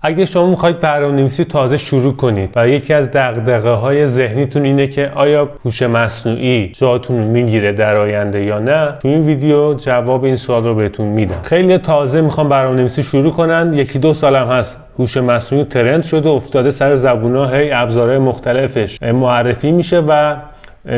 اگه شما میخواید برنامه‌نویسی تازه شروع کنید و یکی از دغدغه‌های ذهنیتون اینه که آیا هوش مصنوعی جاتون رو میگیره در آینده یا نه، تو این ویدیو جواب این سوال رو بهتون میدم. خیلی تازه میخوان برنامه‌نویسی شروع کنن، 1-2 سال هم هست هوش مصنوعی ترند شده، افتاده سر زبون‌ها، هی ابزارهای مختلفش معرفی میشه و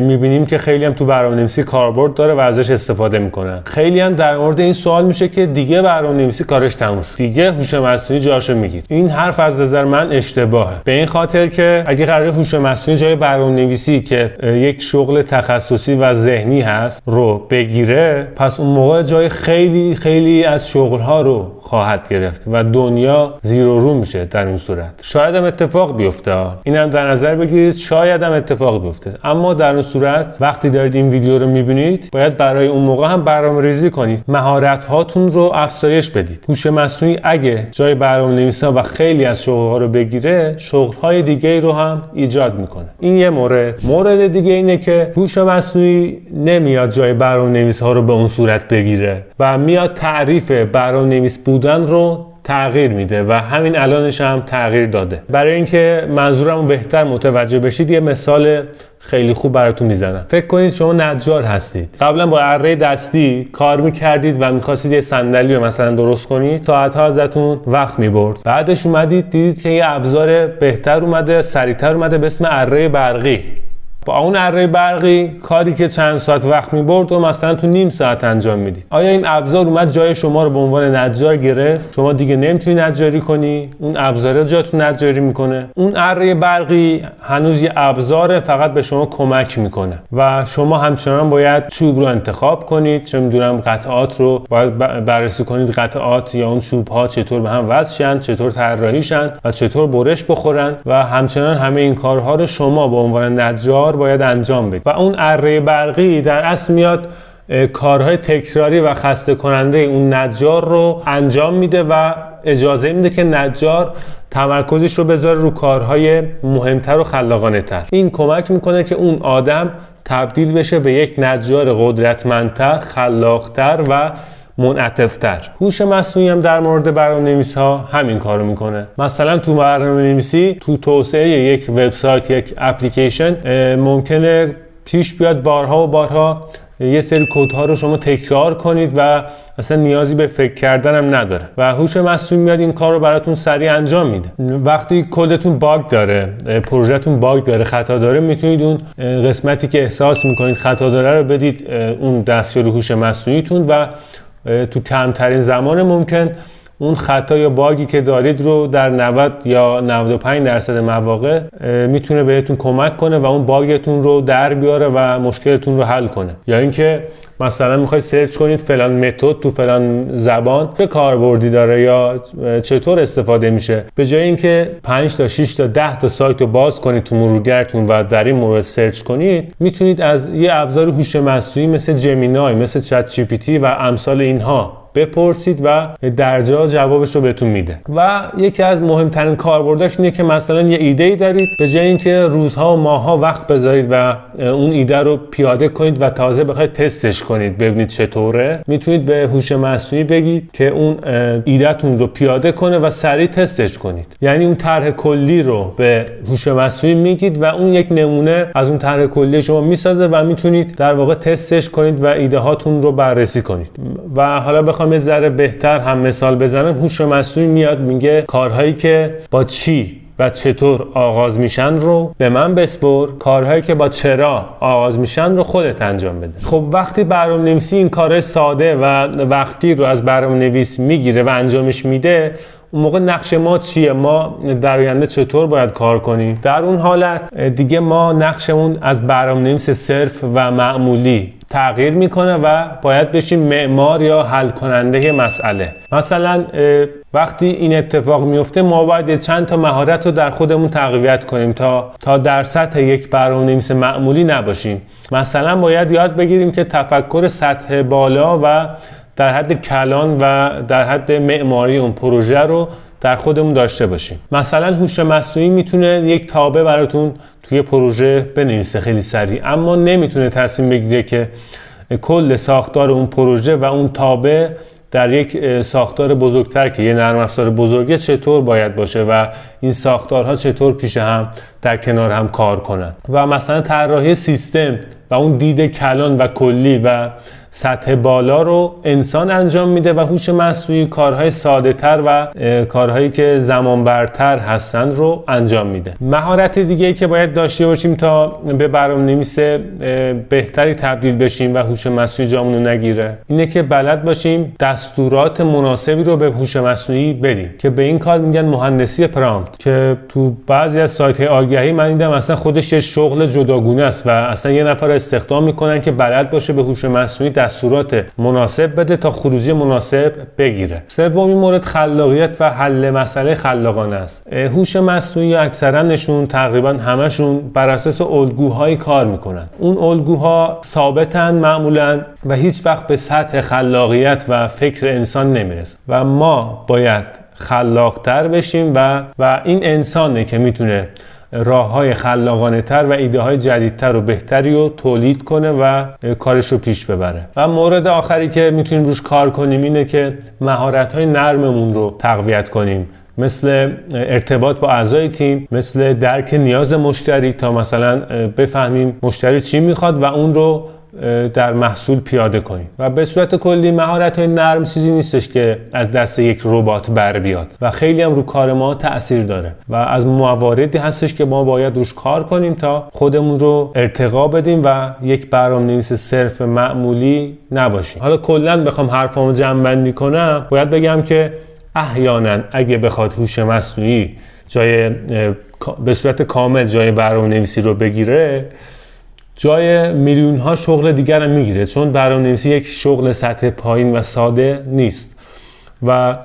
میبینیم که خیلی هم تو برنامه‌نویسی کاربرد داره و ازش استفاده میکنن. خیلی هم در مورد این سوال میشه که دیگه برنامه‌نویسی کارش تموم شد، دیگه هوش مصنوعی جاشو میگیره. این حرف از نظر من اشتباهه، به این خاطر که اگه قراره هوش مصنوعی جای برنامه‌نویسی که یک شغل تخصصی و ذهنی هست رو بگیره، پس اون موقع جای خیلی از شغل‌ها رو خواهد گرفت و دنیا زیر و رو میشه. در این صورت شاید هم اتفاق بیفته، اینم در نظر بگیرید، شاید هم اتفاق بیفته. اما در اون صورت وقتی دارید این ویدیو رو میبینید باید برای اون موقع هم برنامه‌ریزی کنید، مهارت هاتون رو افزایش بدید. هوش مصنوعی اگه جای برنامه‌نویسا و خیلی از شغل‌ها رو بگیره، شغل‌های دیگه رو هم ایجاد میکنه. این یه مورد دیگه اینه که هوش مصنوعی نمیاد جای برنامه‌نویس‌ها رو به اون صورت بگیره و میاد تعریف برنامه‌نویس بودن رو تغییر میده و همین الانش هم تغییر داده. برای اینکه منظورمو بهتر متوجه بشید یه مثال خیلی خوب براتون میزنم. فکر کنید شما نجار هستید، قبلا با اره دستی کار میکردید و میخواستید یه صندلی رو مثلا درست کنید، ساعت‌ها ازتون وقت میبرد. بعدش اومدید دیدید که یه ابزار بهتر اومده، سریعتر اومده به اسم اره برقی. با اون اره برقی کاری که چند ساعت وقت می‌برد و مثلا تو نیم ساعت انجام میدید. آیا این ابزار اومد جای شما رو به عنوان نجار گرفت؟ شما دیگه نمیتونی نجاری کنی، اون ابزار جاتون نجاری میکنه. اون اره برقی هنوز یه ابزاره، فقط به شما کمک میکنه و شما همچنان باید چوب رو انتخاب کنید، چه میدونم قطعات رو باید بررسی کنید، قطعات یا اون چوب ها چطور به هم وصل شن، چطور طراحی شن و چطور برش بخورن و همچنان همه این کارها رو شما به عنوان نجار باید انجام بدید. و اون اره برقی در اصل میاد کارهای تکراری و خسته کننده اون نجار رو انجام میده و اجازه میده که نجار تمرکزش رو بذاره رو کارهای مهمتر و خلاقانه تر. این کمک میکنه که اون آدم تبدیل بشه به یک نجار قدرتمندتر، خلاقتر و منعطف‌تر. هوش مصنوعی هم در مورد برنامه‌نویس‌ها همین کارو میکنه. مثلا تو برنامه‌نویسی، تو توسعه یک وبسایت، یک اپلیکیشن ممکنه پیش بیاد بارها و بارها یه سری کدها رو شما تکرار کنید و اصلا نیازی به فکر کردن هم نداره و هوش مصنوعی میاد این کار رو براتون سریع انجام میده. وقتی کدتون باگ داره، پروژهتون باگ داره، خطا داره، میتونید اون قسمتی که احساس میکنید خطا داره رو بدید اون دستیار هوش مصنوعیتون و تو کمترین زمان ممکن اون خطا یا باگی که دارید رو در 90 یا 95% مواقع میتونه بهتون کمک کنه و اون باگتون رو در بیاره و مشکلتون رو حل کنه. یا اینکه مثلا میخواید سرچ کنید فلان متد تو فلان زبان چه کاربردی داره یا چطور استفاده میشه، به جای اینکه 5 تا 6 تا 10 تا سایت رو باز کنید تو مرورگرتون و در این مورد سرچ کنید، میتونید از یه ابزار هوش مصنوعی مثل جمینای، مثل چت جی پی تی و امثال اینها بپرسید و در جا جوابش رو بهتون میده. و یکی از مهمترین کاربرداش اینه که مثلا یه ایده‌ای دارید، به جای اینکه روزها و ماهها وقت بذارید و اون ایده رو پیاده کنید و تازه بخواید تستش کنید ببینید چطوره، میتونید به هوش مصنوعی بگید که اون ایده‌تون رو پیاده کنه و سریع تستش کنید. یعنی اون طرح کلی رو به هوش مصنوعی میگید و اون یک نمونه از اون طرح کلی شما میسازه و میتونید در واقع تستش کنید و ایده هاتون رو بررسی کنید. و حالا بخوام یه ذره بهتر هم مثال بزنم، هوش مصنوعی میاد میگه کارهایی که با چی و چطور آغاز میشن رو به من بسپر، کارهایی که با چرا آغاز میشن رو خودت انجام بده. خب وقتی برنامه‌نویسی این کار ساده و وقتی رو از برنامه‌نویس میگیره و انجامش میده، اون موقع نقش ما چیه؟ ما در آینده چطور باید کار کنیم؟ در اون حالت دیگه ما نقشمون از برنامه‌نویس صرف و معمولی تغییر میکنه و باید بشیم معمار یا حل کننده مسئله. مثلا وقتی این اتفاق میفته ما باید چند تا مهارت رو در خودمون تقویت کنیم تا در سطح یک برنامه‌نویس معمولی نباشیم. مثلا باید یاد بگیریم که تفکر سطح بالا و در حد کلان و در حد معماری اون پروژه رو در خودمون داشته باشیم. مثلا هوش مصنوعی میتونه یک تابع براتون توی پروژه بنویسه خیلی سریع، اما نمیتونه تصمیم بگیره که کل ساختار اون پروژه و اون تابع در یک ساختار بزرگتر که یه نرم افزار بزرگه چطور باید باشه و این ساختارها چطور پیش هم در کنار هم کار کنن و مثلا طراحی سیستم و اون دید کلان و کلی و سطح بالا رو انسان انجام میده و هوش مصنوعی کارهای ساده تر و کارهایی که زمان برتر هستن رو انجام میده. مهارت دیگه ای که باید داشته باشیم تا به برنامه‌نویس بهتری تبدیل بشیم و هوش مصنوعی جامون رو نگیره اینه که بلد باشیم دستورات مناسبی رو به هوش مصنوعی بدیم که به این کار میگن مهندسی پرامپت که تو بعضی از سایت‌های آگهی من دیدم اصلا خودش یه شغل جداگونه است و اصلا یه نفر استخدام میکنن که بلد باشه به هوش مصنوعی دستورات مناسب بده تا خروجی مناسب بگیره. سومین مورد خلاقیت و حل مسئله خلاقانه است. هوش مصنوعی اکثرا تقریبا همشون بر اساس الگوهای کار میکنن. اون الگوها ثابتن معمولا و هیچ وقت به سطح خلاقیت و فکر انسان نمیرسه و ما باید خلاقتر بشیم و این انسانه که میتونه راه‌های خلاقانه تر و ایده های جدیدتر و بهتری رو تولید کنه و کارش رو پیش ببره. و مورد آخری که میتونیم روش کار کنیم اینه که مهارت‌های نرممون رو تقویت کنیم، مثل ارتباط با اعضای تیم، مثل درک نیاز مشتری تا مثلا بفهمیم مشتری چی میخواد و اون رو در محصول پیاده کنیم. و به صورت کلی مهارت‌های نرم چیزی نیستش که از دست یک ربات بر بیاد و خیلی هم رو کار ما تأثیر داره و از مواردی هستش که ما باید روش کار کنیم تا خودمون رو ارتقا بدیم و یک برنامه‌نویس صرف معمولی نباشیم. حالا کلاً بخوام حرفامو جمع‌بندی کنم باید بگم که احیانا اگه بخواد هوش مصنوعی به صورت کامل جای برنامه‌نویسی رو بگیره، جای میلیون ها شغل دیگر هم میگیره، چون برنامه‌نویسی یک شغل سطح پایین و ساده نیست و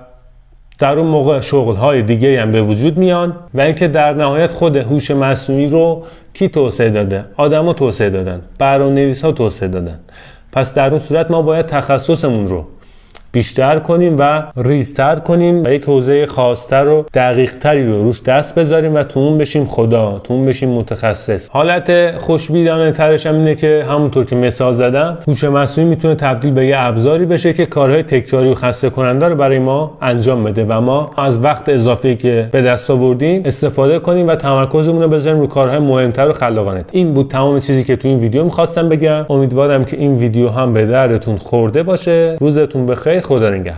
در اون موقع شغل های دیگه هم به وجود میان و اینکه در نهایت خود هوش مصنوعی رو کی توسعه داده؟ آدما توسعه دادن، برنامه‌نویس‌ها توسعه دادن. پس در اون صورت ما باید تخصصمون رو بیشتر کنیم و ریزتر کنیم و یک حوزه خاص‌تر و دقیق‌تری رو روش دست بذاریم و تو اون بشیم خدا، تو اون بشیم متخصص. حالت خوشبینانه ترش هم اینه که همونطور که مثال زدم، هوش مصنوعی میتونه تبدیل به یه ابزاری بشه که کارهای تکراری و خسته کننده رو برای ما انجام بده و ما از وقت اضافی که به دست آوردیم استفاده کنیم و تمرکزمون رو بذاریم رو کارهای مهمتر و خلاقانه. این بود تمام چیزی که تو این ویدیو می‌خواستم بگم. امیدوارم که این ویدیو هم به دردتون خورده باشه. روزتون بخیر. خدا نگهدار.